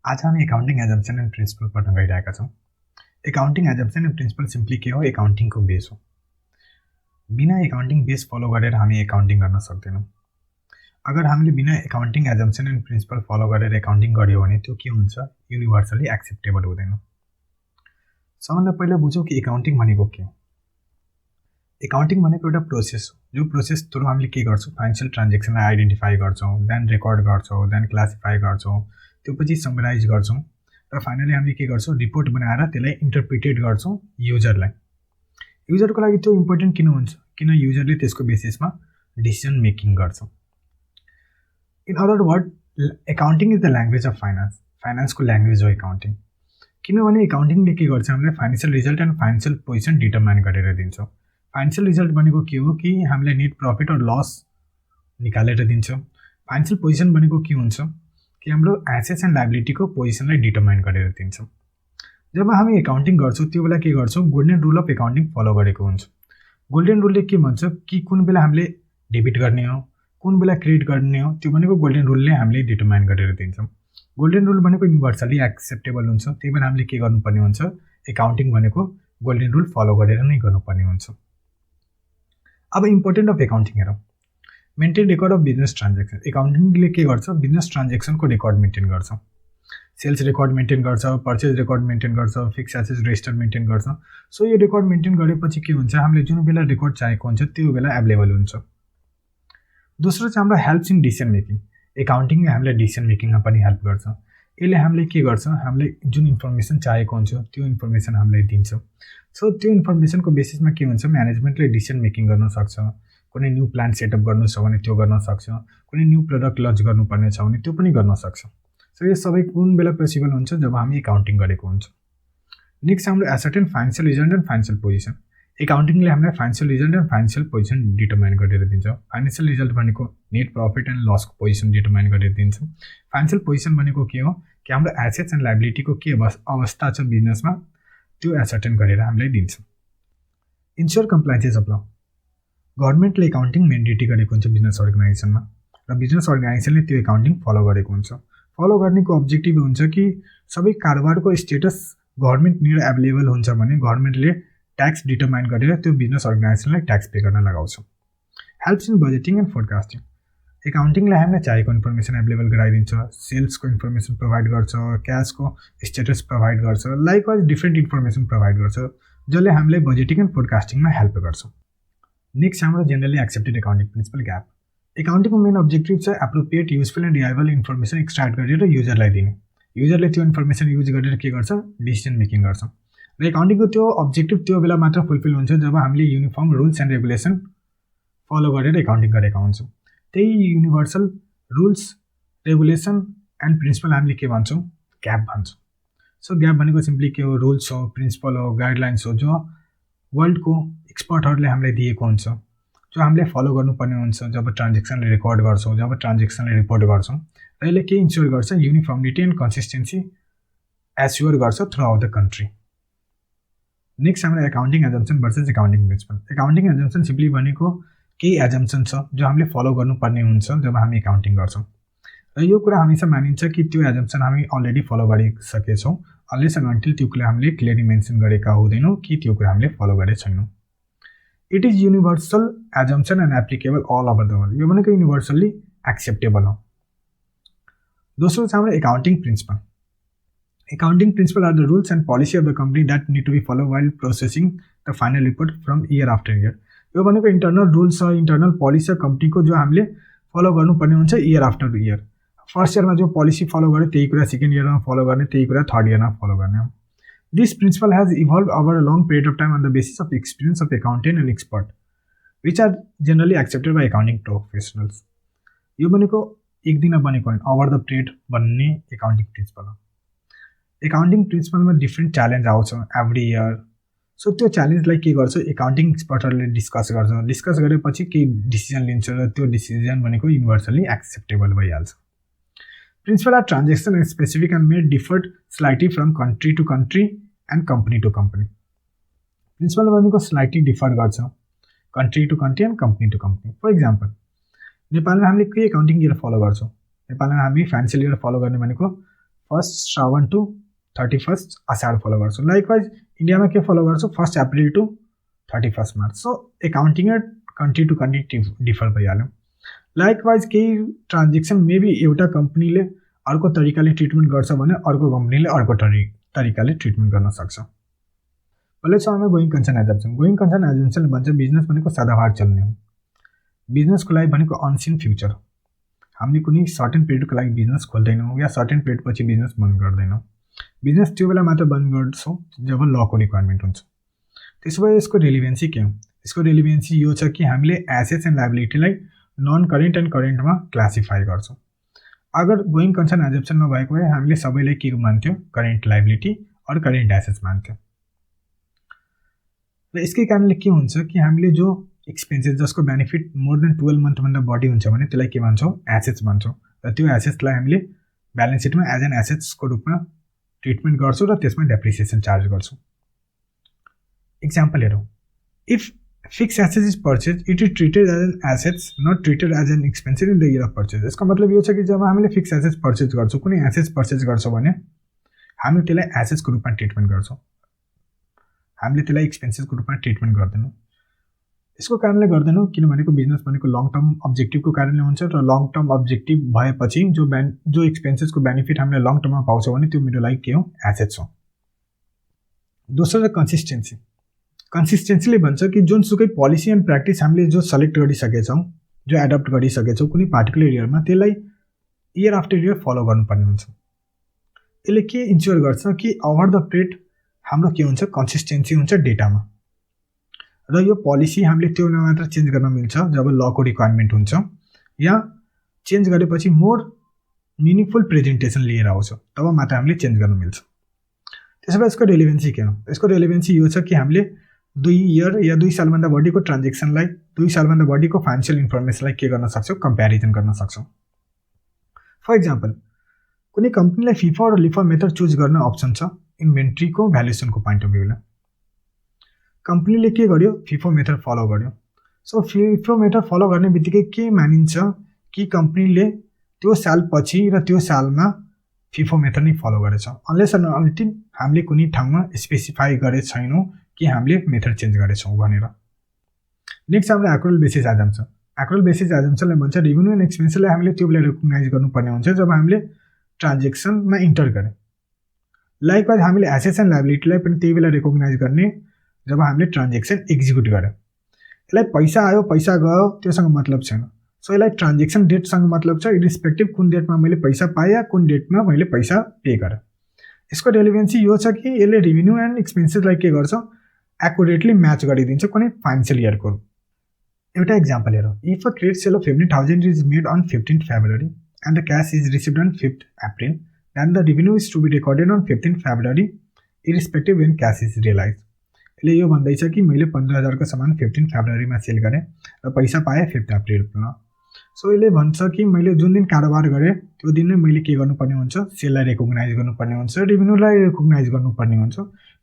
आज हामी accounting assumption and principal पढ्न गइरहेका छौँ। Accounting assumption and principle simply के हो? एकाउन्टिङको बेस हो। बिना एकाउन्टिङ बेस फलो गरेर हामी एकाउन्टिङ गर्न सक्दैनौँ। अगर हामीले बिना accounting assumption and principle follow गरेर एकाउन्टिङ गर्यो भने त्यो के हुन्छ? युनिभर्सली एक्सेप्टेबल हुँदैन। सबभन्दा पहिला बुझौँ कि एकाउन्टिङ भनेको के हो। एकाउन्टिङ भनेको एउटा प्रोसेस हो, जो प्रोसेस थ्रु हामीले के गर्छौँ? फाइनेन्सियल ट्रान्जेक्सनलाई आइडेन्टिफाई गर्छौँ, देन रेकर्ड गर्छौँ, देन क्लासिफाई गर्छौँ, त्यो पछि समराइज गर्छौँ र फाइनली हामीले के गर्छौँ? रिपोर्ट बनाएर त्यसलाई इन्टरप्रिटेट गर्छौँ युजरलाई। युजरको लागि त्यो इम्पोर्टेन्ट किन हुन्छ? किन युजरले त्यसको बेसिसमा डिसिजन मेकिङ गर्छ। In other word, accounting is the language of finance. फाइनेन्सको ल्याङ्ग्वेज हो एकाउन्टिङ। किनभने एकाउन्टिङले के गर्छ? हामीलाई financial result and financial position determine गरेर दिन्छ। फाइनेन्सियल रिजल्ट भनेको के हो? कि हामीलाई नेट प्रफिट र लस निकालेर दिन्छ। फाइनेन्सियल पोजिसन भनेको के हुन्छ? कि हाम्रो एसेट्स एन्ड लाइबिलिटीको पोजिसनलाई डिटर्माइन गरेर दिन्छ। जब हामी एकाउन्टिङ गर्छौँ त्यो बेला के गर्छौँ? Golden rule of accounting follow गरेको हुन्छ। गोल्डन रुलले के भन्छ? कि कुन बेला हामीले डेबिट गर्ने हो, कुन बेला क्रेडिट गर्ने हो, त्यो भनेको गोल्डन रुलले हामीले डिटर्माइन गरेर दिन्छ। गोल्डन रुल भनेको युनिभर्सली एक्सेप्टेबल हुन्छ, त्यही भएर हामीले के गर्नुपर्ने हुन्छ? एकाउन्टिङ भनेको गोल्डन रुल फलो गरेर नै गर्नुपर्ने हुन्छ। अब इम्पोर्टेन्ट अफ एकाउन्टिङ हेरौँ। Maintain record of business transaction. एकाउन्टिङले के गर्छ? बिजनेस ट्रान्जेक्सनको रेकर्ड मेन्टेन गर्छ। सेल्स रेकर्ड मेन्टेन गर्छ, पर्चेज रेकर्ड मेन्टेन गर्छ, फिक्स एसेट्स रेजिस्टर मेन्टेन गर्छ। सो यो रेकर्ड मेन्टेन गरेपछि के हुन्छ? हामीले जुन बेला रेकर्ड चाहेको हुन्छ त्यो बेला एभाइलेबल हुन्छ। दोस्रो चाहिँ हाम्रो हेल्प्स इन डिसिजन मेकिङ। एकाउन्टिङले हामीलाई डिसिजन मेकिङमा पनि हेल्प गर्छ। यसले हामीले के गर्छ? हामीले जुन इन्फर्मेसन चाहेको हुन्छ त्यो इन्फर्मेसन हामीलाई दिन्छ। सो त्यो इन्फर्मेसनको बेसिसमा के हुन्छ? म्यानेजमेन्टले डिसिजन मेकिङ गर्न सक्छ। कुनै न्यू प्लान सेटअप गर्नु छ भने त्यो गर्न सक्छ, कुनै न्यू प्रडक्ट लन्च गर्नुपर्ने छ भने त्यो पनि गर्न सक्छ। सो यो सबै कुन बेला पोसिबल हुन्छ? जब हामी एकाउन्टिङ गरेको हुन्छ। नेक्स्ट हाम्रो ascertain financial result and financial position. एकाउन्टिङले हामीलाई financial result and financial position determine गरेर दिन्छ। फाइनेन्सियल रिजल्ट भनेको नेट प्रफिट एन्ड लसको पोजिसन डिटर्माइन गरेर दिन्छ। फाइनेन्सियल पोजिसन भनेको के हो? कि हाम्रो एसेट्स एन्ड लाइबिलिटीको के अवस्था छ बिजनेसमा त्यो एसर्टेन गरेर हामीलाई दिन्छ। इन्स्योर कम्प्लायन्सेस अफ ल। गभर्मेन्टले एकाउन्टिङ मेन्डेटरी गरेको हुन्छ बिजनेस अर्गनाइजेसनमा र बिजनेस अर्गनाइजेसनले त्यो एकाउन्टिङ फलो गरेको हुन्छ। फलो गर्नेको अब्जेक्टिभ हुन्छ कि सबै कारोबारको स्टेटस गभर्मेन्टनिर एभाइलेबल हुन्छ भने गभर्मेन्टले ट्याक्स डिटर्माइन गरेर त्यो बिजनेस अर्गनाइजेसनलाई ट्याक्स पे गर्न लगाउँछ। Helps in budgeting and forecasting. एकाउन्टिङले हामीलाई चाहेको इन्फर्मेसन एभाइलेबल गराइदिन्छ। सेल्सको इन्फर्मेसन प्रोभाइड गर्छ, क्यासको स्टेटस प्रोभाइड गर्छ, लाइकवाइज डिफ्रेन्ट इन्फर्मेसन प्रोभाइड गर्छ, जसले हामीलाई बजेटिङ एन्ड फोरकास्टिङमा हेल्प गर्छ। नेक्स्ट हाम्रो generally accepted accounting principle GAAP. एकाउन्टिङको मेन अब्जेक्टिभ चाहिँ appropriate, useful and reliable information extract गरेर युजरलाई दिने। युजरले त्यो इन्फर्मेसन युज गरेर के गर्छ? डिसिजन मेकिङ गर्छ। र एकाउन्टिङको त्यो अब्जेक्टिभ त्यो बेला मात्र फुलफिल हुन्छ जब हामीले uniform rules and regulation follow गरेर एकाउन्टिङ गरेका हुन्छौँ। त्यही universal rules, regulation and principle हामीले के भन्छौँ? ग्याप भन्छौँ। सो ग्याप भनेको सिम्पली के हो? रुल्स हो, प्रिन्सिपल हो, गाइडलाइन्स हो, जो वर्ल्डको एक्सपर्टहरूले हामीलाई दिएको हुन्छ, जो हामीले फलो गर्नुपर्ने हुन्छ जब ट्रान्जेक्सनले रेकर्ड गर्छौँ, जब ट्रान्जेक्सनले रिपोर्ट गर्छौँ। र यसले के इन्स्योर गर्छ? युनिफर्मिटी एन्ड कन्सिस्टेन्सी एस्योर गर्छ throughout the country. Next हाम्रो accounting assumption versus accounting principle. Accounting assumption simply भनेको केही एजम्पसन छ जो हामीले फलो गर्नुपर्ने हुन्छ जब हामी एकाउन्टिङ गर्छौँ, र यो कुरा हमेसा मानिन्छ कि त्यो एजम्पसन हामी अलरेडी फलो गरिसकेछौँ, अनलेस एन्ड अन्टिल त्यो कुरा हामीले क्लियरली मेन्सन गरेका हुँदैनौँ कि त्यो कुरा हामीले फलो गरेका छैनौँ। It is universal assumption and applicable all over the world. यो भनेको युनिभर्सल्ली एक्सेप्टेबल हो। दोस्रो छ हाम्रो accounting principle. Accounting principles are the rules and policy of the company that need to be followed while processing the final report from year after year। यो भनेको internal rules छ, internal policy छ कम्पनीको, जो हामीले फलो गर्नुपर्ने हुन्छ year after year. First इयरमा जो पोलिसी फलो गर्यो त्यही कुरा सेकेन्ड इयरमा फलो गर्ने, त्यही कुरा थर्ड इयरमा फलो गर्ने। This principle has evolve over a long period of time on the basis of experience of accountant and expert which are generally accepted by accounting professionals. यो भनेको एक दिन बनेको होइन, ओभर द पिरियड बन्ने accounting principle हो। Accounting प्रिन्सिपलमा different challenge आउँछ एभ्री इयर। सो त्यो च्यालेन्जलाई के गर्छ? एकाउन्टिङ एक्सपर्टहरूले डिस्कस गर्छ। डिस्कस गरेपछि केही डिसिजन लिन्छ र त्यो डिसिजन भनेको युनिभर्सली एक्सेप्टेबल भइहाल्छ। Principle are transaction and specific and may differed slightly from country to country and company to company. Principle भनेको स्लाइटली डिफर गर्छ country to country and company to company. For example, नेपालमा हामीले के accounting year follow गर्छौँ? नेपालमा हामी financial year follow गर्ने भनेको 1 श्रावण टु 31 असार फलो गर्छु। लाइकवाइज इन्डियामा के फलो गर्छु 1 April to 31 March. So accounting country to country differ भइहाल्यो। लाइकवाइज केही ट्रान्जेक्सन मेबी एउटा कम्पनीले अर्को तरिकाले ट्रिटमेन्ट गर्छ भने अर्को कम्पनीले अर्को तरिकाले ट्रिटमेन्ट गर्न सक्छ। पहिलो छ हामी going concern assumption. Going concern एजम्पसनले भन्छ बिजनेस भनेको सदाबहार चल्ने हो। बिजनेसको लागि भनेको अनसिन फ्युचर। हामीले कुनै सर्टेन पिरियडको लागि बिजनेस खोल्दैनौँ या सर्टेन पिरियड पछि बिजनेस बन्द गर्दैनौँ। बिजनेस त्यो बेला मात्र बन्द गर्छौँ जब लको रिक्वायरमेन्ट हुन्छ। त्यसो भए यसको रेलिभेन्सी के हो? यसको रेलिभेन्सी यो छ कि हामीले एसेट्स एन्ड लायबिलिटीलाई नन करेन्ट एन्ड करेन्टमा क्लासिफाई गर्छौँ। अगर गोइङ कन्सर्न एजम्पसन नभएको भए हामीले सबैलाई के मान्थ्यौँ? Current liability or current assets मान्थ्यौँ। र यसकै कारणले के हुन्छ कि हामीले जो एक्सपेन्सेस जसको बेनिफिट मोर देन 12 मन्थभन्दा बढी हुन्छ भने त्यसलाई के भन्छौँ? एसेट्स भन्छौँ। र त्यो एसेट्सलाई हामीले ब्यालेन्स सिटमा एज एन एसेट्सको रूपमा ट्रिटमेन्ट गर्छौँ र त्यसमा डेप्रिसिएसन चार्ज गर्छौँ। एक्जाम्पल हेरौँ। If fix asset is purchase it is treated as an assets not treated as an expenses in the year of purchase. यसको मतलब यो छ कि जब हामीले फिक्स एसेट्स पर्चेज गर्छौँ, कुनै एसेट्स पर्चेज गर्छौँ भने हामीले त्यसलाई एसेट्सको रूपमा ट्रिटमेन्ट गर्छौँ, हामीले त्यसलाई एक्सपेन्सेसको रूपमा ट्रिटमेन्ट गर्दैनौँ। यसको कारणले गर्दैनौँ किनभनेको बिजनेस भनेको लङ टर्म अब्जेक्टिभको कारणले हुन्छ र लङ टर्म अब्जेक्टिभ भएपछि जो एक्सपेन्सेसको बेनिफिट हामीले लङ टर्ममा पाउँछौँ भने त्यो मेरो लागि के हो? एसेट्स हो। दोस्रो छ कन्सिस्टेन्सी। कन्सिस्टेन्सीले भन्छ कि जुनसुकै पोलिसी एन्ड प्र्याक्टिस हामीले जो सेलेक्ट गरिसकेछौँ, जो एडप्ट गरिसकेछौँ कुनै पार्टिकुलर इयरमा, त्यसलाई इयर आफ्टर इयर फलो गर्नुपर्ने हुन्छ। यसले के इन्स्योर गर्छ कि ओभर द पिरियड हाम्रो के हुन्छ? कन्सिस्टेन्सी हुन्छ डेटामा। र यो पोलिसी हामीले त्यो बेला मात्र चेन्ज गर्न मिल्छ जब लको रिक्वायरमेन्ट हुन्छ या चेन्ज गरेपछि मोर मिनिङफुल प्रेजेन्टेसन लिएर आउँछ, तब मात्र हामीले चेन्ज गर्न मिल्छ। त्यसो भए यसको रेलिभेन्सी के हो? यसको रेलिभेन्सी यो छ कि हामीले 2 इयर या 2 सालभन्दा बढीको ट्रान्जेक्सनलाई, 2 सालभन्दा बढीको फाइनेन्सियल इन्फर्मेसनलाई के गर्न सक्छौँ? कम्पेरिजन गर्न सक्छौँ। फर इक्जाम्पल कुनै कम्पनीलाई फिफो र लिफो मेथड चुज गर्न अप्सन छ इन्भेन्ट्रीको भ्यालुएसनको पोइन्ट अफ भ्यूले। कम्पनीले के गर्यो? फिफो मेथड फलो गर्यो। सो फिफो मेथड फलो गर्ने बित्तिकै के मानिन्छ कि कम्पनीले त्यो सालपछि र त्यो सालमा फिफो मेथड नै फलो गरेछ, अनलेस एन्ड अनटिल हामीले कुनै ठाउँमा स्पेसिफाई गरेको छैनौँ कि हामीले मेथड चेन्ज गरेछौँ भनेर। नेक्स्ट हाम्रो accrual basis assumption. Accrual basis एजम्पसनले भन्छ रेभेन्यू एन्ड एक्सपेन्सलाई हामीले त्यो बेला रिकग्नाइज गर्नुपर्ने हुन्छ जब हामीले ट्रान्जेक्सनमा इन्टर गऱ्यौँ। लाइकवाइज हामीले एसेट्स एन्ड लायबिलिटीलाई पनि त्यही बेला रिकग्नाइज गर्ने जब हामीले ट्रान्जेक्सन एक्जिक्युट गऱ्यौँ। यसलाई पैसा आयो पैसा गयो त्योसँग मतलब छैन। सो यसलाई ट्रान्जेक्सन डेटसँग मतलब छ, इरिस्पेक्टिभ कुन डेटमा मैले पैसा पाएँ या कुन डेटमा मैले पैसा पे गरेँ। यसको रेलिभेन्सी यो छ कि यसले रेभेन्यू एन्ड एक्सपेन्सेसलाई के गर्छ? एक्युरेटली म्याच गरिदिन्छ कुनै फाइनेन्सियल इयरको। एउटा इक्जाम्पल हेरौँ। If a credit sale of 15,000 is made on 15th February and the cash is received on 5th April, then the revenue is to be recorded on 15th February irrespective when cash is realise. यसले यो भन्दैछ कि मैले 15,000 को सामान 15th February sale गरेँ र पैसा पाएँ 5th April। सो यसले भन्छ कि मैले जुन दिन कारोबार गरेँ त्यो दिन नै मैले के गर्नुपर्ने हुन्छ? सेललाई रेकग्नाइज गर्नुपर्ने हुन्छ, रेभेन्यूलाई रेकग्नाइज गर्नुपर्ने हुन्छ।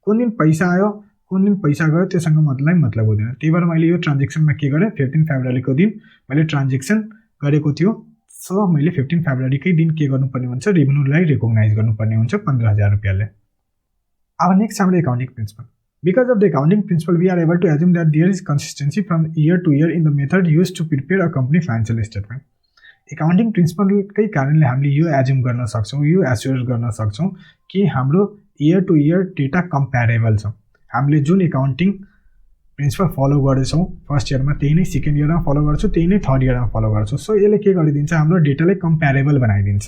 कुन दिन पैसा आयो कुन दिन पैसा गयो त्योसँग मतलब हुँदैन। त्यही भएर मैले यो ट्रान्जेक्सनमा के गरेँ? 15th February को दिन मैले ट्रान्जेक्सन गरेको थियो। सो मैले 15th February कै दिन के गर्नुपर्ने हुन्छ? रेभेन्यूलाई रेकग्नाइज गर्नुपर्ने हुन्छ 15,000 रुपियाँले। अब नेक्स्ट हाम्रो accounting principle. Because of the accounting principle, we are able to assume that there is consistency from year to year in the method used to prepare a company financial statement. Accounting principle कै कारणले हामीले यो assume गर्न सक्छौँ, यो assure गर्न सक्छौँ कि हाम्रो इयर टु इयर डेटा कम्प्यारेबल छ। हामीले जुन एकाउन्टिङ प्रिन्सिपल फलो गरेछौँ फर्स्ट इयरमा त्यही नै सेकेन्ड इयरमा फलो गर्छौँ, त्यही नै थर्ड इयरमा फलो गर्छौँ। सो यसले के गरिदिन्छ? हाम्रो डेटालाई कम्प्यारेबल बनाइदिन्छ।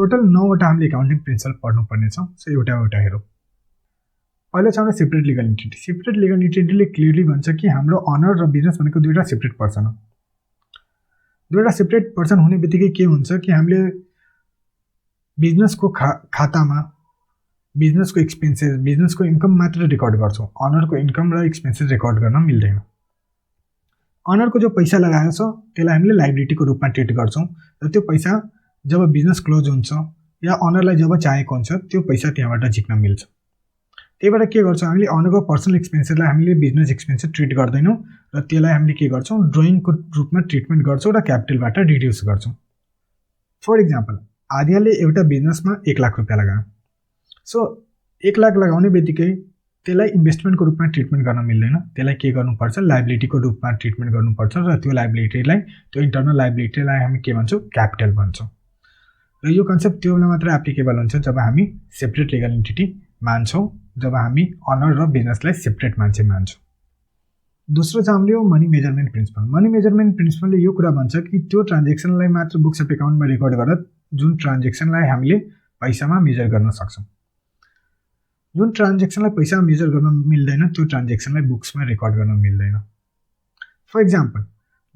टोटल 9वटा हामीले एकाउन्टिङ प्रिन्सिपल पढ्नुपर्ने छ। सो एउटा हेरौँ। पहिलो छ हाम्रो separate legal entity. Separate legal इन्टिटीले क्लियरली भन्छ कि हाम्रो अनर र बिजनेस भनेको दुईवटा सेपरेट पर्सन हो। दुईवटा सेपरेट पर्सन हुने बित्तिकै के हुन्छ कि हामीले बिजनेसको खातामा बिजनेसको एक्सपेन्सेस, बिजनेसको इन्कम मात्र रेकर्ड गर्छौँ, अनरको इन्कम र एक्सपेन्सेस रेकर्ड गर्न मिल्दैन। अनरको जो पैसा लगाएको छ त्यसलाई हामीले लाइबिलिटीको रूपमा ट्रिट गर्छौँ र त्यो पैसा जब बिजनेस क्लोज हुन्छ या अनरलाई जब चाहेको हुन्छ त्यो पैसा त्यहाँबाट झिक्न मिल्छ। त्यही भएर के गर्छौँ? हामीले अनरको पर्सनल एक्सपेन्सेसलाई हामीले बिजनेस एक्सपेन्सेस ट्रिट गर्दैनौँ र त्यसलाई हामीले के गर्छौँ? ड्रइङको रूपमा ट्रिटमेन्ट गर्छौँ र क्यापिटलबाट रिड्युस गर्छौँ। फर इक्जाम्पल आर्यले एउटा बिजनेसमा 1 लाख रुपियाँ लगायो। सो 1 लाख लगाउने बित्तिकै त्यसलाई इन्भेस्टमेन्टको रूपमा ट्रिटमेन्ट गर्न मिल्दैन, त्यसलाई के गर्नुपर्छ, लायबिलिटीको रूपमा ट्रिटमेन्ट गर्नुपर्छ र त्यो लायबिलिटीलाई, त्यो इन्टर्नल लायबिलिटीलाई हामी के भन्छौँ, क्यापिटल भन्छौँ। र यो कन्सेप्ट त्यो बेला मात्र एप्लिकेबल हुन्छ जब हामी सेपरेट लिगल एन्टिटी मान्छौँ, जब हामी अनर र बिजनेसलाई सेपरेट मान्छे मान्छौँ। दोस्रो चाहिँ हामीले money measurement principle. Money measurement प्रिन्सिपलले यो कुरा भन्छ कि त्यो ट्रान्जेक्सनलाई मात्र बुक्स अफ एकाउन्टमा रेकर्ड गरेर जुन ट्रान्जेक्सनलाई हामीले पैसामा मेजर गर्न सक्छौँ, जुन ट्रान्जेक्सनलाई पैसामा मेजर गर्न मिल्दैन त्यो ट्रान्जेक्सनलाई बुक्समा रेकर्ड गर्न मिल्दैन। For example,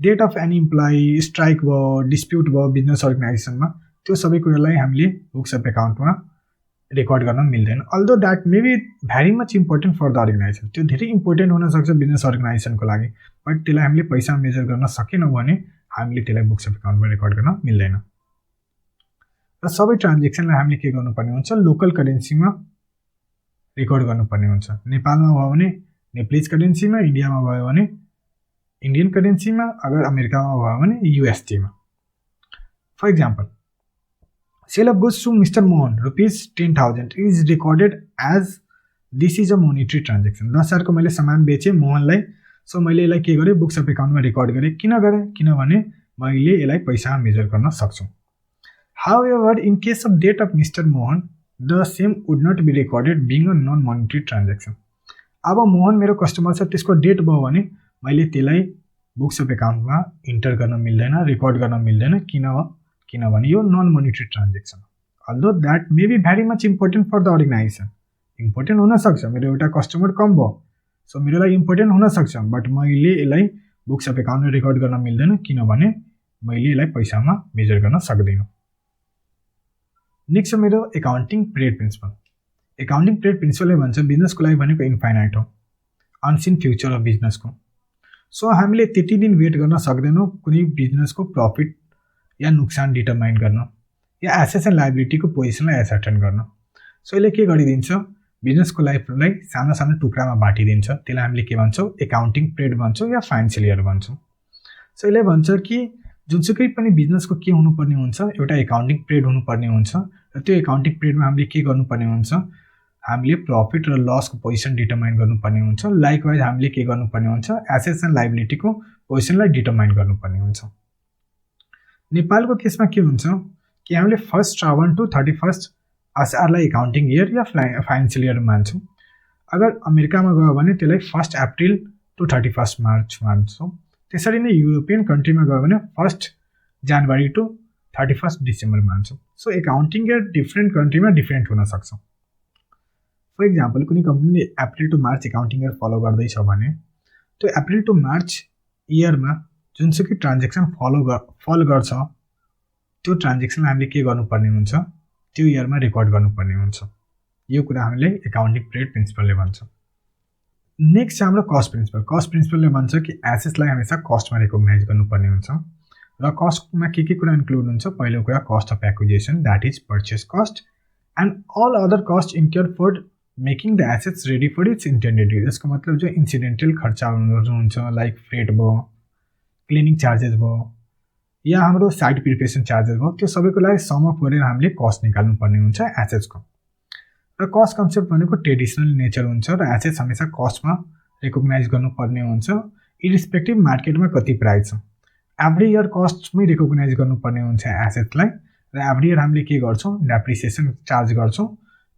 death of any employee, strike भयो, डिस्प्युट भयो बिजनेस अर्गनाइजेसनमा, त्यो सबै कुरालाई हामीले बुक्स अफ एकाउन्टमा रेकर्ड गर्न मिल्दैन। Although that may be very much important for the organisation, त्यो धेरै इम्पोर्टेन्ट हुनसक्छ बिजनेस अर्गनाइजेसनको लागि, बट त्यसलाई हामीले पैसामा मेजर गर्न सकेनौँ भने हामीले त्यसलाई बुक्स अफ एकाउन्टमा रेकर्ड गर्न मिल्दैन। र सबै ट्रान्जेक्सनलाई हामीले के गर्नुपर्ने हुन्छ, लोकल करेन्सीमा रेकर्ड गर्नुपर्ने हुन्छ। नेपालमा भयो भने नेपालीज करेन्सीमा, इन्डियामा भयो भने इन्डियन करेन्सीमा, अगर अमेरिकामा भयो भने USD-मा। For example, sale of goods to mister Mohan ₹10,000 is recorded as this is a monetary transaction. 10,000को मैले सामान बेचेँ मोहनलाई, सो मैले यसलाई के गरेँ, बुक्स अफ एकाउन्टमा रेकर्ड गरेँ। किन गरेँ, किनभने मैले यसलाई पैसामा मेजर गर्न सक्छु। However in case of death of mister Mohan the same would not be recorded being a non monetary transaction. अब मोहन मेरो कस्टमर छ, त्यसको डेट भयो भने मैले त्यसलाई बुक्स अफ एकाउन्टमा इन्टर गर्न मिल्दैन, रेकर्ड गर्न मिल्दैन। किनभने यो non monetary transaction. Although that may be very much important for the organisation, important हुनसक्छ, मेरो एउटा कस्टमर कम भयो, सो मेरो लागि इम्पोर्टेन्ट हुनसक्छ, बट मैले यसलाई बुक्स अफ एकाउन्टमा रेकर्ड गर्न मिल्दैन किनभने मैले यसलाई पैसामा मेजर गर्न सक्दिनँ। नेक्स्ट छ मेरो accounting period principle. Accounting period प्रिन्सिपलले भन्छ बिजनेसको लागि भनेको इन्फाइनाइट हो, अनसिन फ्युचर हो बिजनेसको। सो हामीले त्यति दिन वेट गर्न सक्दैनौँ कुनै बिजनेसको प्रफिट या नुकसान डिटरमाइन गर्न या एसेट्स एन्ड लायबिलिटीको पोजिसनलाई एसर्टेन गर्न। सो यसले के गरिदिन्छ, बिजनेसको लाइफलाई सानो सानो टुक्रामा बाँटिदिन्छ। त्यसलाई हामीले के भन्छौँ, एकाउन्टिङ पिरियड भन्छौँ या फाइनेन्सियल इयर भन्छौँ। सो यसले भन्छ कि जुनसुकै पनि बिजनेसको के हुनुपर्ने हुन्छ, एउटा एकाउन्टिङ पिरियड हुनुपर्ने हुन्छ र त्यो एकाउन्टिङ पिरियडमा हामीले के गर्नुपर्ने हुन्छ, हामीले प्रफिट र लसको पोजिसन डिटरमाइन गर्नुपर्ने हुन्छ। लाइकवाइज हामीले के गर्नुपर्ने हुन्छ, एसेट्स एन्ड लायबिलिटीको पोजिसनलाई डिटरमाइन गर्नुपर्ने हुन्छ। नेपालको केसमा के हुन्छ कि हामीले 1 श्रावण टु 31 असारलाई एकाउन्टिङ इयर या फाइनेन्सियल इयर मान्छौँ। अगर अमेरिकामा गयो भने त्यसलाई 1 अप्रिल टु 31 मार्च मान्छौँ। त्यसरी नै युरोपियन कन्ट्रीमा गयो भने 1 जनवरी टु 31 डिसेम्बर मान्छौँ। सो एकाउन्टिङ इयर डिफ्रेन्ट कन्ट्रीमा डिफ्रेन्ट हुनसक्छ। फर इक्जाम्पल, कुनै कम्पनीले April to March accounting year follow गर्दैछ भने त्यो अप्रिल टु मार्च इयरमा जुनसुकै ट्रान्जेक्सन फल गर्छ त्यो ट्रान्जेक्सनलाई हामीले के गर्नुपर्ने हुन्छ, त्यो इयरमा रेकर्ड गर्नुपर्ने हुन्छ। यो कुरा हामीले एकाउन्टिङ पिरियड प्रिन्सिपलले भन्छ। नेक्स्ट हाम्रो कस्ट प्रिन्सिपल। कस्ट प्रिन्सिपलले भन्छ कि एसेट्सलाई हमेसा कस्टमा रिकग्नाइज गर्नुपर्ने हुन्छ र कस्टमा के कुरा इन्क्लुड हुन्छ। पहिलो कुरा cost of acquisition, that is purchase cost and all other cost incurred for making the assets ready for its intended use. यसको मतलब जो इन्सिडेन्टल खर्चहरू हुन्छ लाइक फ्रेट भयो, क्लिनिङ चार्जेस भयो या हाम्रो साइट प्रिपरेसन चार्जेस भयो, त्यो सबैको लागि सम अप गरेर हामीले कस्ट निकाल्नुपर्ने हुन्छ एसेट्सको। र कस्ट कन्सेप्ट भनेको ट्रेडिसनल नेचर हुन्छ र एसेट्स हमेसा कस्टमा रिकग्नाइज गर्नुपर्ने हुन्छ इरिस्पेक्टिभ मार्केटमा कति प्राइस छ। एभ्री इयर कस्टमै रिकग्नाइज गर्नुपर्ने हुन्छ एसेट्सलाई र एभ्री इयर हामीले के गर्छौँ, डेप्रिसिएसन चार्ज गर्छौँ,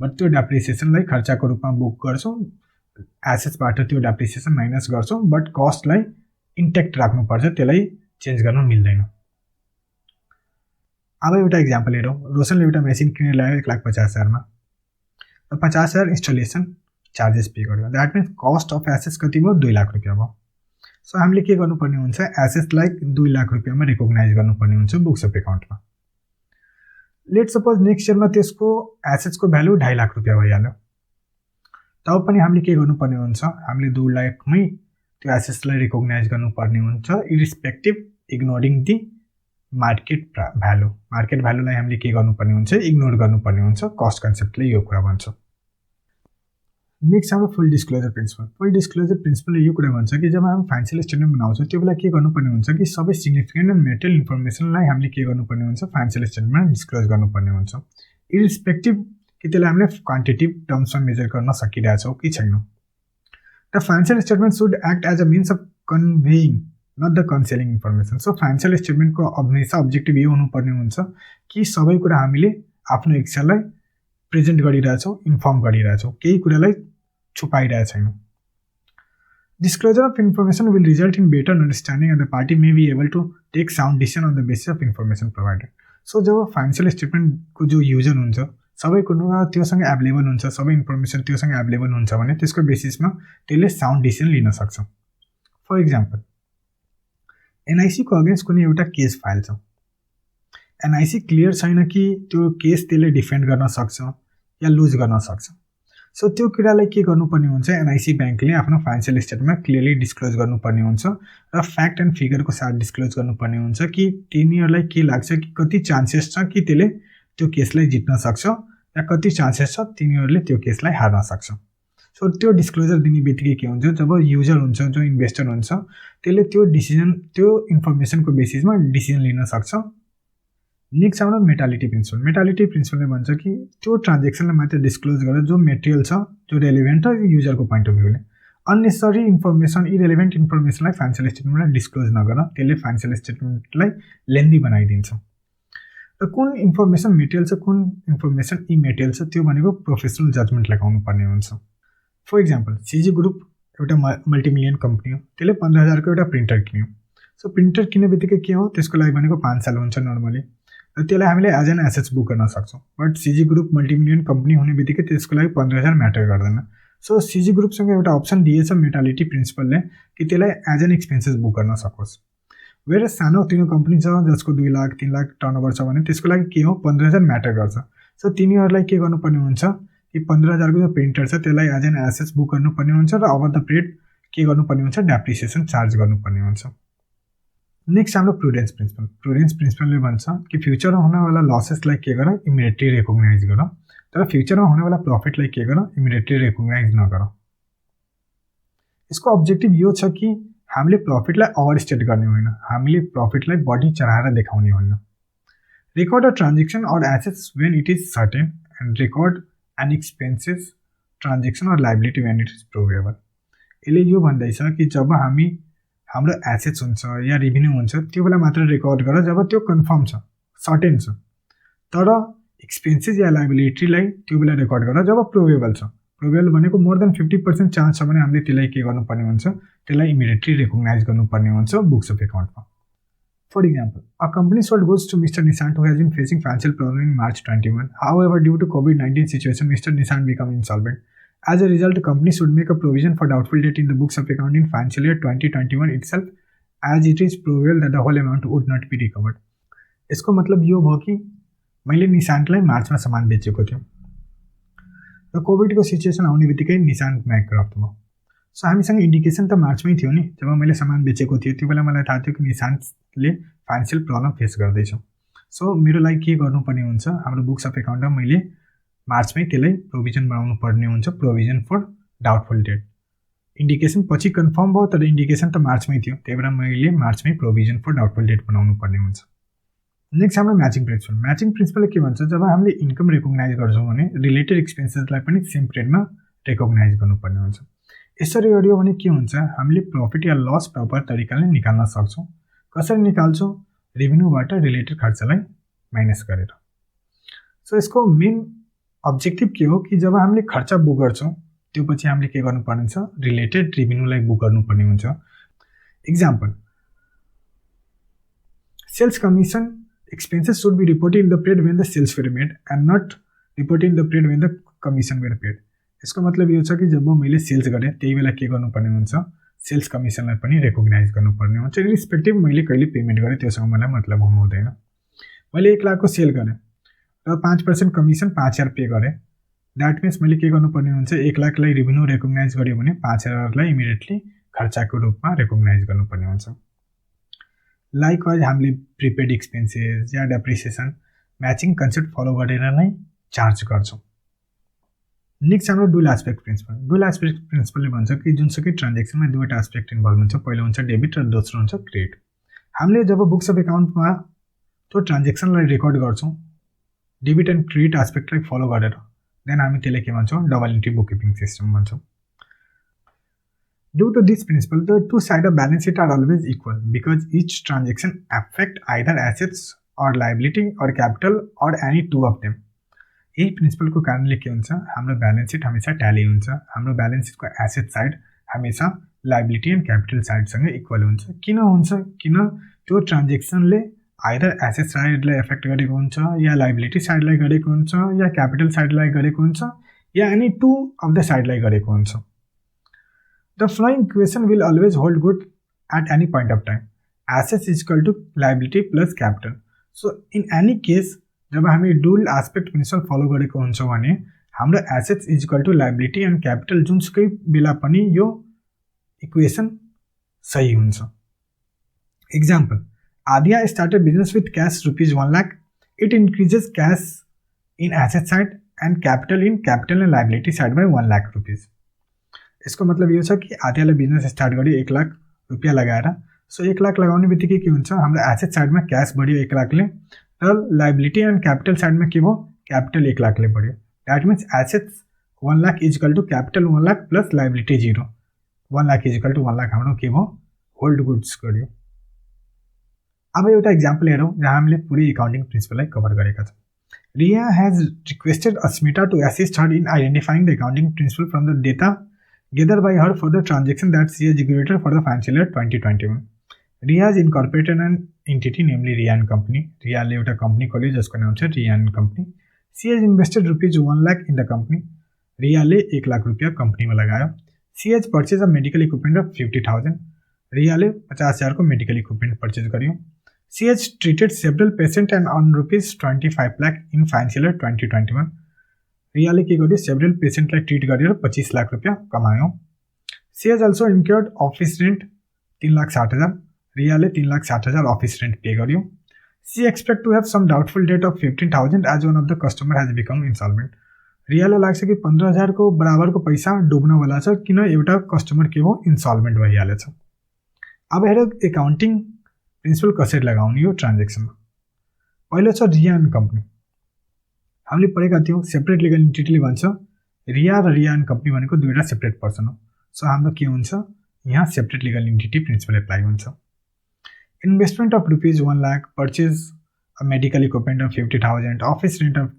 बट त्यो डेप्रिसिएसनलाई खर्चाको रूपमा बुक गर्छौँ, एसेट्सबाट त्यो डेप्रिसिएसन माइनस गर्छौँ, बट कस्टलाई इन्टेक्ट राख्नुपर्छ, त्यसलाई चेन्ज गर्न मिल्दैन। अब एउटा इक्जाम्पल हेरौँ। रोशनले एउटा मेसिन किनेर ल्यायो 1,50,000मा र 50,000 इन्स्टलेसन चार्जेस पे गर्यो। That means cost of assets कति भयो, 2 लाख रुपियाँ भयो। सो हामीले के गर्नुपर्ने हुन्छ, एसेट्सलाई 2 लाख रुपियाँमा रिकग्नाइज गर्नुपर्ने हुन्छ बुक्स अफ एकाउन्टमा। लेट सपोज नेक्स्ट इयरमा त्यसको एसेट्सको भ्यालु 2.5 लाख रुपियाँ भइहाल्यो, तब पनि हामीले के गर्नुपर्ने हुन्छ, हामीले 2 लाखमै त्यो एसेट्सलाई रिकग्नाइज गर्नुपर्ने हुन्छ irrespective ignoring the market value. Market भ्यालुलाई हामीले के गर्नुपर्ने हुन्छ, इग्नोर गर्नुपर्ने हुन्छ। कस्ट कन्सेप्टले यो कुरा भन्छ। नेक्स्ट हाम्रो फुल डिस्क्लोजर प्रिन्सिपल। फुल डिस्क्लोजर प्रिन्सिपलले यो कुरा भन्छ कि जब हामी फाइनेन्सियल स्टेटमेन्ट बनाउँछौँ त्यो बेला के गर्नुपर्ने हुन्छ कि सबै सिग्निफिकेन्ट एन्ड मेटेरियल इन्फर्मेसनलाई हामीले के गर्नुपर्ने हुन्छ, फाइनेन्सियल स्टेटमेन्टमा डिस्क्लोज गर्नुपर्ने हुन्छ, इरिस्पेक्टिभ कि त्यसलाई हामीले क्वान्टिटिभ टर्म्समा मेजर गर्न सकिरहेछौँ कि छैनौँ। The financial statement should act as a means of conveying not the concealing information. So financial स्टेटमेन्टको हमेसा अब्जेक्टिभ यो हुनुपर्ने हुन्छ कि सबै कुरा हामीले आफ्नो एक्सलाई प्रेजेन्ट गरिरहेछौँ, इन्फर्म गरिरहेछौँ, केही कुरालाई छुपाइरहेको छैनौँ। Disclosure of information will result in better understanding and the party may be able to take sound decision on the basis of information provided. So जब फाइनेन्सियल स्टेटमेन्टको जो युजर हुन्छ सबै कुरा त्योसँग एभाइलेबल हुन्छ, सबै इन्फर्मेसन त्योसँग एभाइलेबल हुन्छ भने त्यसको बेसिसमा त्यसले साउन्ड डिसिसन लिन सक्छ। फर इक्जाम्पल, एनआइसीको अगेन्स्ट कुनै एउटा केस फाइल छ, एनआइसी क्लियर छैन कि त्यो केस त्यसले डिफेन्ड गर्न सक्छ या लुज गर्न सक्छ। सो त्यो कुरालाई के गर्नुपर्ने हुन्छ, एनआइसी ब्याङ्कले आफ्नो फाइनेन्सियल स्टेटमेन्टमा क्लियरली डिस्क्लोज गर्नुपर्ने हुन्छ र फ्याक्ट एन्ड फिगरको साथ डिस्क्लोज गर्नुपर्ने हुन्छ कि तिनीहरूलाई के लाग्छ कि कति चान्सेस छ कि त्यसले त्यो केसलाई जित्न सक्छ या कति चान्सेस छ तिनीहरूले त्यो केसलाई हार्न सक्छ। सो त्यो डिस्क्लोजर दिने बित्तिकै के हुन्छ, जब युजर हुन्छ, जो इन्भेस्टर हुन्छ, त्यसले त्यो इन्फर्मेसनको बेसिसमा डिसिजन लिन सक्छ। नेक्स्ट हाम्रो मेटालिटी प्रिन्सिपल। मेटालिटी प्रिन्सिपलले भन्छ कि त्यो ट्रान्जेक्सनलाई मात्र डिस्क्लोज गरेर जो मेटेरियल छ, जो रेलिभेन्ट छ युजरको पोइन्ट अफ भ्यूले, अननेसेसरी इन्फर्मेसन, इरेलिभेन्ट इन्फर्मेसनलाई फाइनेन्सियल स्टेटमेन्टमा डिस्क्लोज नगर, त्यसले फाइनेन्सियल स्टेटमेन्टलाई लेन्दी बनाइदिन्छ। र कुन इन्फर्मेसन मेटेरियल छ, कुन इन्फर्मेसन इमेटेरियल छ, त्यो भनेको प्रोफेसनल जजमेन्ट लगाउनु पर्ने हुन्छ। फर इक्जाम्पल, सिजी ग्रुप एउटा मल्टिमिलियन कम्पनी हो, त्यसले 15,000 को एउटा प्रिन्टर किन्यो। सो प्रिन्टर किन्ने बित्तिकै के हो, त्यसको लागि भनेको 5 साल हुन्छ नर्मली, र त्यसलाई हामीले एज एन एसेट्स बुक गर्न सक्छौँ। बट सिजी ग्रुप मल्टिमिलियन कम्पनी हुने बित्तिकै त्यसको लागि 15,000 म्याटर गर्दैन। सो सिजी ग्रुपसँग एउटा अप्सन दिएछ मेटालिटी प्रिन्सिपलले कि त्यसलाई एज एन एक्सपेन्सेस बुक गर्न सकोस्। वेर सानो तिनो कम्पनी छ जसको 2 लाख 3 लाख टर्नओभर छ भने त्यसको लागि के हो, 15,000 म्याटर गर्छ। सो तिनीहरूलाई के गर्नुपर्ने हुन्छ कि 15,000 को जो प्रिन्टर छ त्यसलाई एज एन एसेट्स बुक गर्नुपर्ने हुन्छ र ओभर द पिरियड के गर्नुपर्ने हुन्छ, डेप्रिसिएसन चार्ज गर्नुपर्ने हुन्छ। नेक्स्ट हाम्रो प्रुडेन्स प्रिन्सिपल। प्रुडेन्स प्रिन्सिपलले भन्छ कि फ्युचरमा हुनेवाला लसेसलाई के गर, इमिडिएटली रेकग्नाइज गर, तर फ्युचरमा हुनेवाला प्रफिटलाई के गर, इमिडिएटली रेकग्नाइज नगर। यसको अब्जेक्टिभ यो छ कि हामीले प्रफिटलाई ओभरस्टेट गर्ने होइन, हामीले प्रफिटलाई बढी चढाएर देखाउने होइन। Record a transaction or assets when it is certain and record an expenses transaction or liability when it is probable. यसले यो भन्दैछ कि जब हाम्रो एसेट्स हुन्छ या रेभिन्यू हुन्छ त्यो बेला मात्र रेकर्ड गर जब त्यो कन्फर्म छ, सर्टेन छ, तर एक्सपेन्सेस या लाइबिलिटीलाई त्यो बेला रेकर्ड गर जब प्रोभेबल छ। प्रोभेबल भनेको मोर देन 50% चान्स छ भने हामीले त्यसलाई के गर्नुपर्ने हुन्छ, त्यसलाई इमिडिएटली रेकग्नाइज गर्नुपर्ने हुन्छ बुक्स अफ एकाउन्टमा। For example, a company sold goods to mister Nishant who has been facing financial problem in March 21. However, due to COVID-19 situation, Mr. Nishant became insolvent. As a result, the company should make a provision for doubtful debt in the books of account in financial year 2021 itself, as it is probable that the whole amount would not be recovered. यसको मतलब यो भयो कि मैले निशान्तलाई मार्चमा सामान बेचेको थियो र कोभिडको सिचुएसन आउने बित्तिकै निशान्त ब्याङ्करप्ट भयो। सो हामीसँग इन्डिकेसन त मार्चमै थियो नि, जब मैले सामान बेचेको थियो त्यो बेला मलाई थाहा थियो कि निशान्तले फाइनेन्सियल प्रब्लम फेस गर्दैछ। सो मेरो लागि के गर्नुपर्ने हुन्छ, हाम्रो बुक्स अफ एकाउन्टमा मैले मार्चमै त्यसलाई प्रोभिजन बनाउनु पर्ने हुन्छ, provision for doubtful debt. Indication पछि कन्फर्म भयो तर इन्डिकेसन त मार्चमै थियो, त्यही भएर मैले मार्चमै प्रोभिजन फर डाउटफुल डेट बनाउनु पर्ने हुन्छ। नेक्स्ट हाम्रो म्याचिङ प्रिन्सिपल। म्याचिङ प्रिन्सिपलले के भन्छ, जब हामीले इन्कम रेकग्नाइज गर्छौँ भने रिलेटेड एक्सपेन्सेसलाई पनि सेम पिरियडमा रेकग्नाइज गर्नुपर्ने हुन्छ। यसरी गरियो भने के हुन्छ, हामीले प्रफिट या लस प्रपर तरिकाले निकाल्न सक्छौँ। कसरी निकाल्छौँ, रेभिन्यूबाट रिलेटेड खर्चलाई माइनस गरेर। सो यसको मेन अब्जेक्टिभ के हो कि जब हामीले खर्च बुक गर्छौँ त्यो पछि हामीले के गर्नुपर्ने हुन्छ, रिलेटेड रेभिन्यूलाई बुक गर्नुपर्ने हुन्छ। Example, sales commission expenses should be reported in the period when the sales were made and not reported in the period when the commission were paid. यसको मतलब यो छ कि जब मैले सेल्स गरेँ त्यही बेला के गर्नुपर्ने हुन्छ, सेल्स कमिसनलाई पनि रेकग्नाइज गर्नुपर्ने हुन्छ, रिस्पेक्टिभ मैले कहिले पेमेन्ट गरेँ त्योसँग मलाई मतलब हुनु हुँदैन। मैले 1 लाखको सेल गरेँ र 5% कमिसन 5,000 पे गरेँ, द्याट मिन्स मैले के गर्नुपर्ने हुन्छ, 1 लाखलाई रेभिन्यू रेकग्नाइज गर्यो भने 5,000लाई इमिडिएटली खर्चाको रूपमा रेकग्नाइज गर्नुपर्ने हुन्छ। लाइकवाइज हामीले प्रिपेड एक्सपेन्सेस या डेप्रिसिएसन म्याचिङ कन्सेप्ट फलो गरेर नै चार्ज गर्छौँ। नेक्स्ट हाम्रो dual aspect principle. Dual aspect प्रिन्सिपलले भन्छ कि जुनसुकै ट्रान्जेक्सनमा दुईवटा एस्पेक्ट इन्भल्भ हुन्छ। पहिलो हुन्छ डेबिट र दोस्रो हुन्छ क्रेडिट। हामीले जब बुक्स अफ एकाउन्टमा त्यो ट्रान्जेक्सनलाई रेकर्ड गर्छौँ डेबिट एन्ड क्रेडिट एस्पेक्टलाई फलो गरेर, देन हामी त्यसलाई के भन्छौँ, double entry book keeping system भन्छौँ। Due to this principle, the two sides of balance sheet are always equal because each transaction affect either assets or liability or capital or any two of them. यही प्रिन्सिपलको कारणले के हुन्छ, हाम्रो balance seat हमेसा tally हुन्छ। हाम्रो balance सिटको asset side हमेसा लाइबिलिटी एन्ड क्यापिटल साइडसँग इक्वल हुन्छ। किन हुन्छ? किन त्यो ट्रान्जेक्सनले आइदर एसेट साइडलाई एफेक्ट गरेको हुन्छ, या लाइबिलिटी साइडलाई गरेको हुन्छ, या क्यापिटल साइडलाई गरेको हुन्छ, या एनी टू अफ द साइडलाई गरेको हुन्छ। The following equation will always hold good at any point of time. Assets is equal to liability plus capital. So in any case, जब हामी dual aspect principal follow गरेको हुन्छौँ भने हाम्रो assets is equal to liability and capital जुनसुकै बेला पनि यो equation सही हुन्छ। Example, Adiya started business with cash ₹1 lakh. It increases cash in asset side and capital in capital and liability side by ₹1 lakh. यसको मतलब यो छ कि आदियाले बिजनेस स्टार्ट गर्यो ₹1 लाख लगाएर। सो 1 लाख लगाउने बित्तिकै के हुन्छ, हाम्रो एसेट साइडमा क्यास बढ्यो 1 लाखले, र लाइबिलिटी एन्ड क्यापिटल साइडमा के भयो, क्यापिटल 1 लाखले बढ्यो। That means assets 1 lakh is equal to capital 1 lakh plus liability 0। 1 lakh is equal to 1 lakh हाम्रो के भयो, होल्ड गुड्स गर्यो। अब एउटा इक्जाम्पल हेरौँ जहाँ हामीले पुरै एकाउन्टिङ प्रिन्सिपललाई कभर गरेका छौँ। Riya has requested Asmita to assist her in identifying the accounting principle from the data gathered by her for the transaction that she has executed for the financial year 2021. Riya has incorporated an entity namely Riya and Company. Riya ले एउटा company खोल्यो जसको नाम छ Riya and Company. She has invested ₹1 lakh in the company. Riya ले 1 लाख रुपया कंपनीमा लगायो। She has purchased a medical equipment of 50,000. Riya ले 50,000 को मेडिकल इक्विपमेन्ट परचेज गर्यो। She has treated several patients and earned ₹25 lakh in financial year 2021. रियाले के गर्यो, several पेसेन्टलाई ट्रिट गरेर 25 लाख रुपियाँ कमायो। She has also incurred office rent 3,60,000। रियाले 3,60,000 अफिस रेन्ट पे गर्यो। She expect to have some doubtful debt अफ 15,000 as one of the customer has become insolvent. रियालाई लाग्छ कि 15,000 को बराबरको पैसा डुब्नवाला छ, किन एउटा कस्टमर के हो, इन्सल्भेन्ट भइहालेछ। अब हेर एकाउन्टिङ प्रिन्सिपल कसरी लगाउने यो ट्रान्जेक्सनमा। पहिलो छ रिया एन्ड कम्पनी। हामीले पढेका थियौँ सेपरेट लिगल इन्टिटीले भन्छ रिया र रिया एन्ड कम्पनी भनेको दुईवटा सेपरेट पर्सन हो। सो हाम्रो के हुन्छ, यहाँ separate legal entity principle apply हुन्छ। Investment of ₹1 lakh, purchase a medical equipment of 50,000, office rent of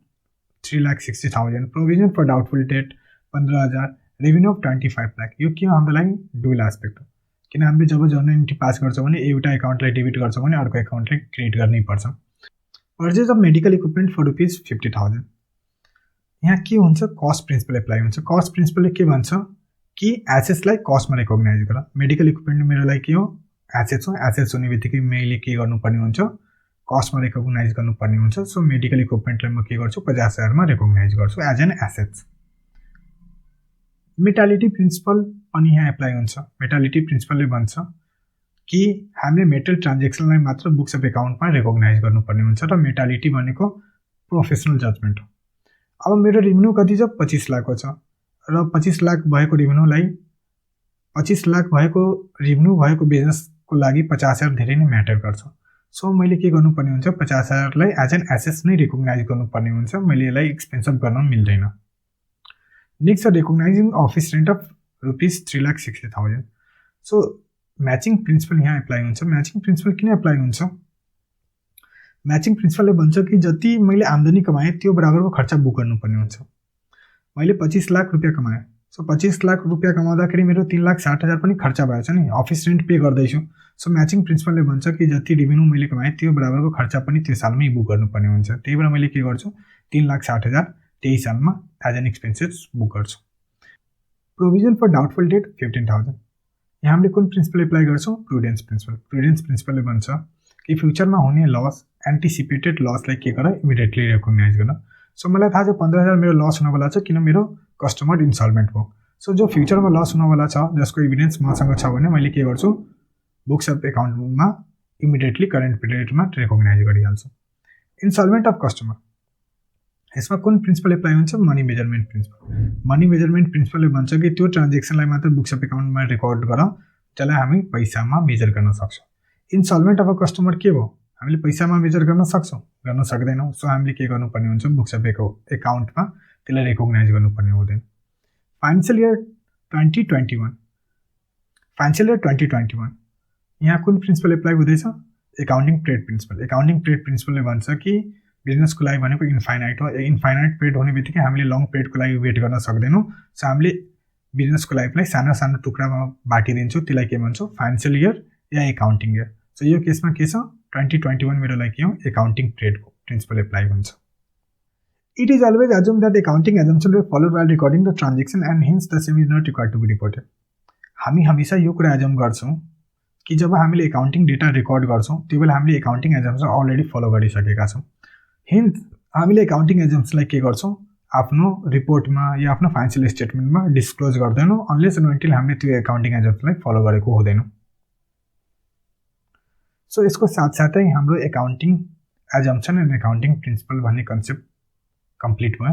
3,60,000, provision for doubtful debt 15,000, revenue of 25 lakh. यो के हो, हाम्रो लागि डुअल एस्पेक्ट हो। किन हामीले जब जर्नल एन्ट्री पास गर्छौँ भने एउटा एकाउन्टलाई डेबिट गर्छौँ भने अर्को एकाउन्टलाई क्रेडिट गर्नै पर्छ। Purchase of medical equipment for ₹50,000, यहाँ के हुन्छ, कस्ट प्रिन्सिपल एप्लाई हुन्छ। कस्ट प्रिन्सिपलले के भन्छ कि एसेट्सलाई कस्टमा रेकग्नाइज गर। मेडिकल इक्विपमेन्ट मेरो लागि के हो, एसेट्स हो। एसेट्स हुने बित्तिकै मैले के गर्नुपर्ने हुन्छ, कस्टमा रेकग्नाइज गर्नुपर्ने हुन्छ। सो मेडिकल इक्विपमेन्टलाई म के गर्छु, 50,000मा रेकग्नाइज गर्छु एज एन एसेट्स। मेटालिटी प्रिन्सिपल पनि यहाँ एप्लाई हुन्छ। मेटालिटी प्रिन्सिपलले भन्छ कि हामीले मेटल ट्रान्जेक्सनलाई मात्र बुक्स अफ एकाउन्टमा रेकग्नाइज गर्नुपर्ने हुन्छ र मेटालिटी भनेको प्रोफेसनल जजमेन्ट हो। अब मेरो रेभेन्यू कति छ, 25 लाखको छ, र 25 लाख भएको रेभेन्यूलाई 25 लाख भएको रेभेन्यू भएको बिजनेसको लागि 50,000 धेरै नै म्याटर गर्छ। सो मैले के गर्नुपर्ने हुन्छ, 50,000लाई एज एन एसेट्स नै रेकग्नाइज गर्नुपर्ने हुन्छ। मैले यसलाई एक्सपेन्सिभ गर्न मिल्दैन। नेक्स्ट छ recognising office rent of ₹3,60,000। So matching principle यहाँ एप्लाई हुन्छ। म्याचिङ प्रिन्सिपल किन एप्लाई हुन्छ, म्याचिङ प्रिन्सिपलले भन्छ कि जति मैले आम्दानी कमाएँ त्यो बराबरको खर्च बुक गर्नुपर्ने हुन्छ। मैले 25 लाख रुपियाँ कमाएँ, सो 25 लाख रुपियाँ कमाउँदाखेरि मेरो 3,60,000 पनि खर्च भएछ नि, अफिस रेन्ट पे गर्दैछु। सो म्याचिङ प्रिन्सिपलले भन्छ कि जति रेभेन्यू मैले कमाएँ त्यो बराबरको खर्च पनि त्यो सालमै बुक गर्नुपर्ने हुन्छ। त्यही भएर मैले के गर्छु, 3,60,000 त्यही सालमा एज एन एक्सपेन्सेस बुक गर्छु। प्रोभिजन फर डाउटफुल डेट 15,000, यहाँ हामीले कुन प्रिन्सिपल एप्लाई गर्छौँ, प्रुडेन्स प्रिन्सिपल। प्रुडेन्स प्रिन्सिपलले भन्छ कि फ्युचरमा हुने लस, एन्टिसिपेटेड लसलाई के गर, इमिडिएटली रेकग्नाइज गर्न। सो मलाई थाहा छ 15,000 मेरो लस हुनवाला छ, किन मेरो कस्टमर इन्सल्भेन्ट भयो। सो जो फ्युचरमा लस हुनवाला छ जसको इभिडेन्स मसँग छ भने मैले के गर्छु, बुक्स अफ एकाउन्टमा इमिडिएटली करेन्ट पिरियडमा रेकग्नाइज गरिहाल्छु। इन्सल्भेन्ट अफ कस्टमर, यसमा कुन प्रिन्सिपल एप्लाई हुन्छ? Money measurement principle. Money measurement प्रिन्सिपलले भन्छ कि त्यो ट्रान्जेक्सनलाई मात्र बुक्स अफ एकाउन्टमा रेकर्ड गर, त्यसलाई हामी पैसामा मेजर गर्न सक्छौँ। इन्सल्भेन्ट अफ अ कस्टमर के हो? हामीले पैसामा मेजर गर्न सक्छौँ? गर्न सक्दैनौँ। सो हामीले के गर्नुपर्ने हुन्छ? बुक्स अफ एकाउन्टमा त्यसलाई रेकग्नाइज गर्नुपर्ने हुँदैन। फाइनेन्सियल इयर 2021, फाइनेन्सियल इयर 2021 यहाँ कुन प्रिन्सिपल एप्लाई हुँदैछ? Accounting period principle. Accounting period प्रिन्सिपलले भन्छ कि बिजनेसको लागि भनेको इन्फाइनाइट हो। इन्फाइनाइट पिरियड हुने बित्तिकै हामीले लङ पिरियडको लागि वेट गर्न सक्दैनौँ। सो हामीले बिजनेसको लाइफलाई सानो सानो टुक्रामा बाँटिदिन्छौँ। त्यसलाई के भन्छौँ? फाइनेन्सियल इयर या एकाउन्टिङ इयर। सो यो केसमा के छ? 2021 मेरो लागि के हो? एकाउन्टिङ पीरियडको प्रिन्सिपल एप्लाई हुन्छ। It is always assumed that accounting assumption will follow while recording the transaction and hence the same is not required to be reported. हामी हमेशा यो कुरा एजम गर्छौँ कि जब हामीले एकाउन्टिङ डेटा रेकर्ड गर्छौँ त्यो बेला हामीले एकाउन्टिङ एजम्सन अलरेडी फलो गरिसकेका छौँ। हिन्स हामीले एकाउन्टिङ एजम्सनलाई के गर्छौँ? आफ्नो रिपोर्टमा या आफ्नो फाइनेन्सियल स्टेटमेन्टमा डिस्क्लोज गर्दैनौँ अनलेस एन्ड अन्टिल हामीले त्यो एकाउन्टिङ एजम्सनलाई फलो गरेको हुँदैनौँ। सो यसको साथसाथै हाम्रो accounting assumption and accounting principle भन्ने कन्सेप्ट कम्प्लिट भयो।